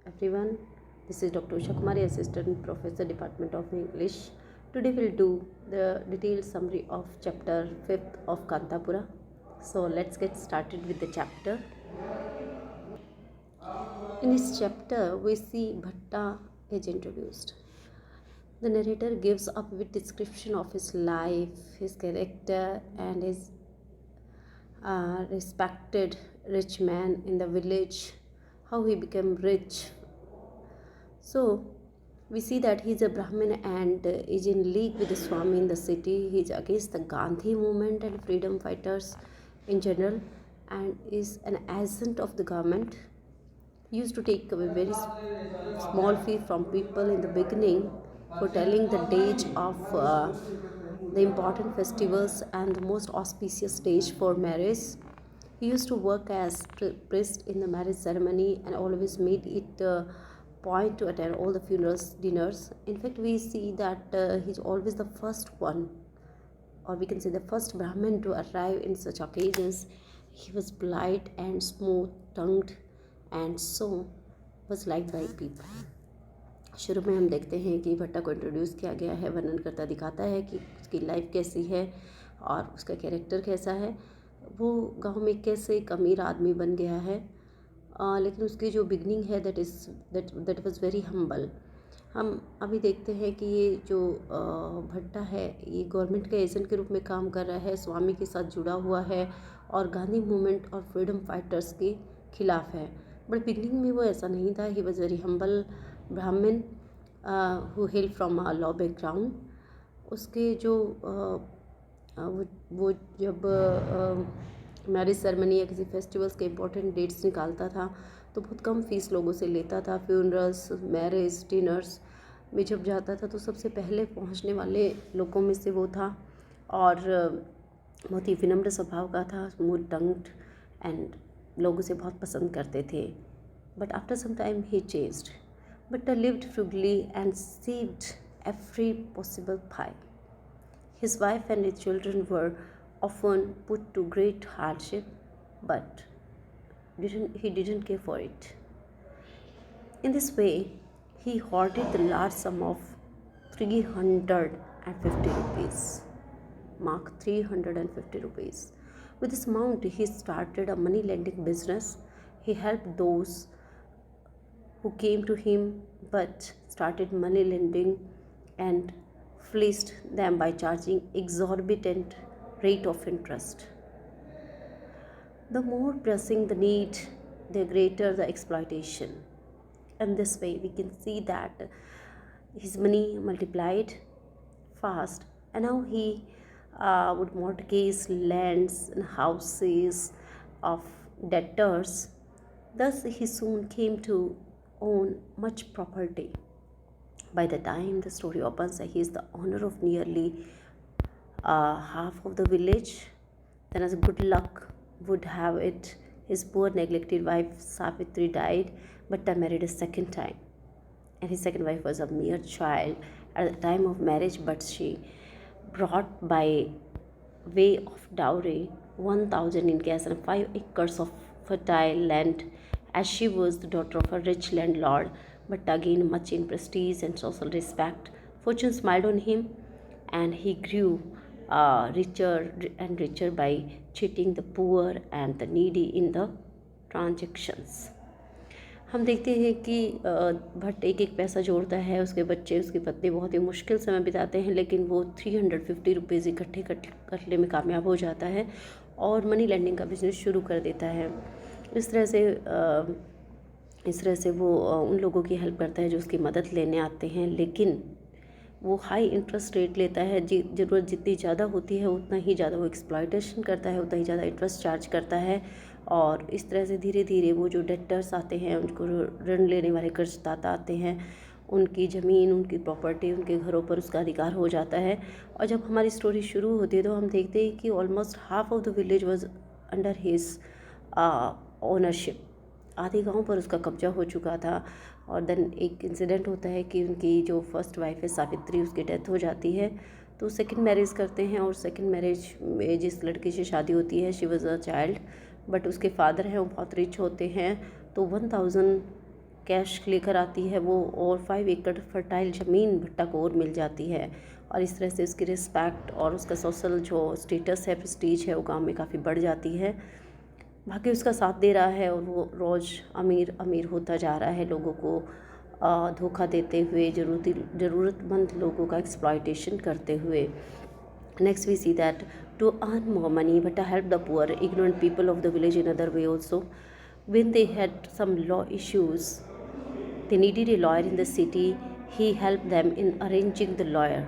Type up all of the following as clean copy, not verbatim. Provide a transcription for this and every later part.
everyone. This is Dr. Usha Kumari, Assistant Professor, Department of English. Today we'll do the detailed summary of chapter 5th of Kanthapura. So let's get started with the chapter. In this chapter, we see Bhatta is introduced. The narrator gives a vivid description of his life, his character, and his respected rich man in the village, how he became rich. So we see that he's a Brahmin and is in league with the Swami in the city. He's against the Gandhi movement and freedom fighters in general, and is an agent of the government. He used to take a very small fee from people in the beginning for telling the date of the important festivals and the most auspicious stage for marriage. He used to work as priest in the marriage ceremony and always made it a point to attend all the funerals, dinners. In fact, we see that he's always the first one, or we can say the first Brahmin to arrive in such occasions. He was polite and smooth-tongued and so was liked by people. शुरू में हम देखते हैं कि भट्टा को introduce किया गया है, वर्णन करता दिखाता है कि उसकी लाइफ कैसी है और उसका कैरेक्टर कैसा है, वो गांव में कैसे एक अमीर आदमी बन गया है, लेकिन उसकी जो बिगनिंग है दैट वाज वेरी हम्बल. हम अभी देखते हैं कि ये जो भट्टा है ये गवर्नमेंट के एजेंट के रूप में काम कर रहा है, स्वामी के साथ जुड़ा हुआ है और गांधी मूवमेंट और फ्रीडम फाइटर्स के खिलाफ है. बट बिगनिंग में वो ऐसा नहीं था. ही वॉज वेरी हम्बल ब्राह्मण who hello from a law background. उसके जो वो जब मैरिज सेरेमनी या किसी फेस्टिवल्स के इम्पोर्टेंट डेट्स निकालता था तो बहुत कम फीस लोगों से लेता था. फ्यूनरल्स, मैरिज, डिनर्स में जब जाता था तो सबसे पहले पहुंचने वाले लोगों में से वो था और बहुत ही विनम्र स्वभाव का था, स्मूथ टंग्ड एंड लोगों से बहुत पसंद करते थे. But after some time he changed. Bhatta lived frugally and saved every possible pie. His wife and his children were often put to great hardship, but he didn't care for it. In this way, he hoarded the large sum of 350 rupees. Mark 350 rupees. With this amount, he started a money lending business. He helped those who came to him but started money lending and fleeced them by charging exorbitant rate of interest. The more pressing the need, the greater the exploitation. And this way we can see that his money multiplied fast, and now he would mortgage lands and houses of debtors. Thus he soon came to own much property. By the time the story opens, he is the owner of nearly half of the village. Then, as good luck would have it, his poor neglected wife Savitri died, but married a second time, and his second wife was a mere child at the time of marriage, but she brought by way of dowry 1,000 in cash and 5 acres of fertile land, as she was the daughter of a rich landlord. But again, much in prestige and social respect, fortune smiled on him, and he grew richer and richer by cheating the poor and the needy in the transactions. हम देखते हैं कि भट्ट एक एक पैसा जोड़ता है. उसके बच्चे, उसकी पत्नी बहुत ही मुश्किल समय बिताते हैं, लेकिन वो 350 रुपीज़ इकट्ठे करने में कामयाब हो जाता है और मनी लेंडिंग का बिजनेस शुरू कर देता है. इस तरह से वो उन लोगों की हेल्प करता है जो उसकी मदद लेने आते हैं, लेकिन वो हाई इंटरेस्ट रेट लेता है. ज़रूरत जितनी ज़्यादा होती है उतना ही ज़्यादा वो एक्सप्लॉयटेशन करता है, उतना ही ज़्यादा इंटरेस्ट चार्ज करता है. और इस तरह से धीरे धीरे वो जो डेटर्स आते हैं, उनको ऋण लेने वाले कर्जदाता आते हैं, उनकी ज़मीन, उनकी प्रॉपर्टी, उनके घरों पर उसका अधिकार हो जाता है. और जब हमारी स्टोरी शुरू होती है तो हम देखते हैं कि almost half of the village was under his ownership. आधे गांव पर उसका कब्जा हो चुका था. और देन एक इंसिडेंट होता है कि उनकी जो फर्स्ट वाइफ है सावित्री, उसकी डेथ हो जाती है, तो सेकंड मैरिज करते हैं. और सेकंड मैरिज में जिस लड़की से शादी होती है, she was a child, but उसके फादर हैं वो बहुत रिच होते हैं, तो 1,000 कैश लेकर आती है वो, और 5 एकड़ फर्टाइल ज़मीन भट्टा को और मिल जाती है। और इस तरह से उसकी रिस्पेक्ट और उसका सोशल जो स्टेटस है, प्रेस्टीज है, वो गांव में काफ़ी बढ़ जाती है। भाग्य उसका साथ दे रहा है और वो रोज़ अमीर अमीर होता जा रहा है, लोगों को धोखा देते हुए, ज़रूरतमंद लोगों का एक्सप्लॉयटेशन करते हुए। Next we see that to earn more money, Bhatta helped the poor, ignorant people of the village in other way also. When they had some law issues, they needed a lawyer in the city. He helped them in arranging the lawyer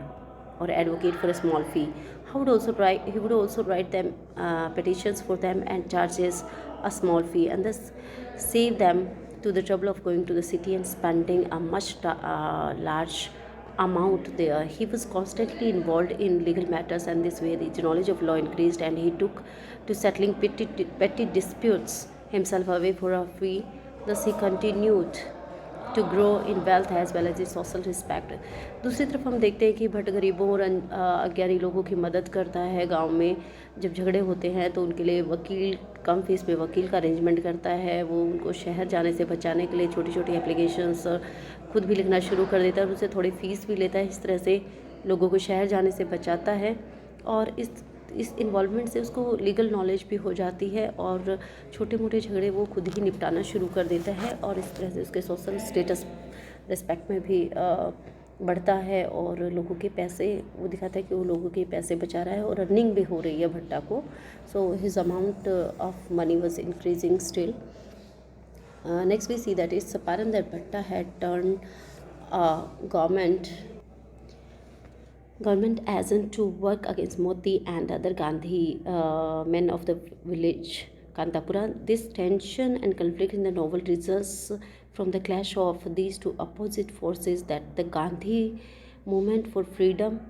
or advocate for a small fee. He would also write them petitions for them and charges a small fee, and thus save them to the trouble of going to the city and spending a much large amount there. He was constantly involved in legal matters, and this way his knowledge of law increased, and he took to settling petty disputes himself away for a fee. Thus, he continued to grow in wealth as well as a social respect. दूसरी तरफ हम देखते हैं कि भट्ट गरीबों और अज्ञानी लोगों की मदद करता है। गांव में जब झगड़े होते हैं तो उनके लिए वकील, कम फीस में वकील का अरेंजमेंट करता है। वो उनको शहर जाने से बचाने के लिए छोटी छोटी एप्लीकेशंस खुद भी लिखना शुरू कर देता है और उससे थोड़ी फ़ीस भी लेता है। इस तरह से लोगों को शहर जाने से बचाता है, और इस इन्वॉल्वमेंट से उसको लीगल नॉलेज भी हो जाती है और छोटे मोटे झगड़े वो खुद ही निपटाना शुरू कर देता है, और इस तरह से उसके सोशल स्टेटस रिस्पेक्ट में भी बढ़ता है, और लोगों के पैसे वो दिखाता है कि वो लोगों के पैसे बचा रहा है और अर्निंग भी हो रही है भट्टा को। So his amount of money was increasing still. Next we see that it's apparent that Bhatta had turned government agent to work against Modi and other Gandhi men of the village Kanthapura. This tension and conflict in the novel results from the clash of these two opposite forces, that the Gandhi movement for freedom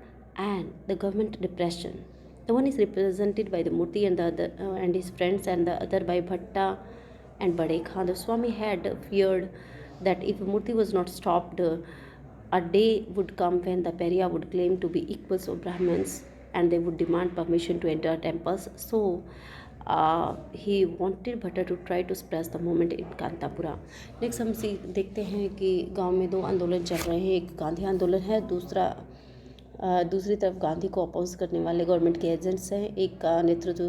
and the government repression. The one is represented by the Murti and the other and his friends, and the other by Bhatta and Bade Khan. The Swami had feared that if Murti was not stopped, a day would come when the Perya would claim to be equals of Brahmins, and they would demand permission to enter temples. So he wanted Bhatta to try to suppress the movement in Kanthapura. Next हम देखते हैं कि गांव में दो आंदोलन चल रहे हैं। एक गांधी आंदोलन है, दूसरी तरफ गांधी को अपोज करने वाले गवर्नमेंट के एजेंट्स हैं। एक का नेतृत्व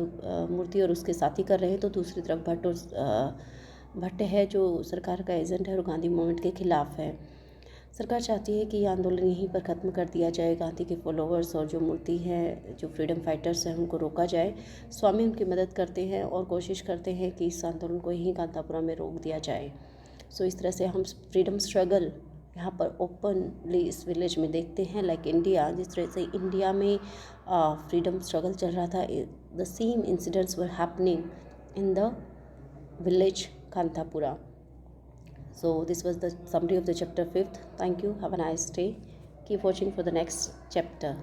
मूर्ति और उसके साथी कर रहे हैं, तो दूसरी तरफ भट्ट है जो सरकार का एजेंट है और गांधी मूवमेंट के खिलाफ है। सरकार चाहती है कि ये आंदोलन यहीं पर ख़त्म कर दिया जाए, गांधी के फॉलोअर्स और जो मूर्ति है, जो फ्रीडम फाइटर्स हैं, उनको रोका जाए। स्वामी उनकी मदद करते हैं और कोशिश करते हैं कि इस आंदोलन को यहीं कांतापुरा में रोक दिया जाए। सो इस तरह से हम फ्रीडम स्ट्रगल यहाँ पर ओपनली इस विलेज में देखते हैं, लाइक इंडिया, जिस तरह से इंडिया में फ्रीडम स्ट्रगल चल रहा था, the same incidents were happening in the village Kanthapura. So this was the summary of the chapter 5th. Thank you. Have a nice day. Keep watching for the next chapter.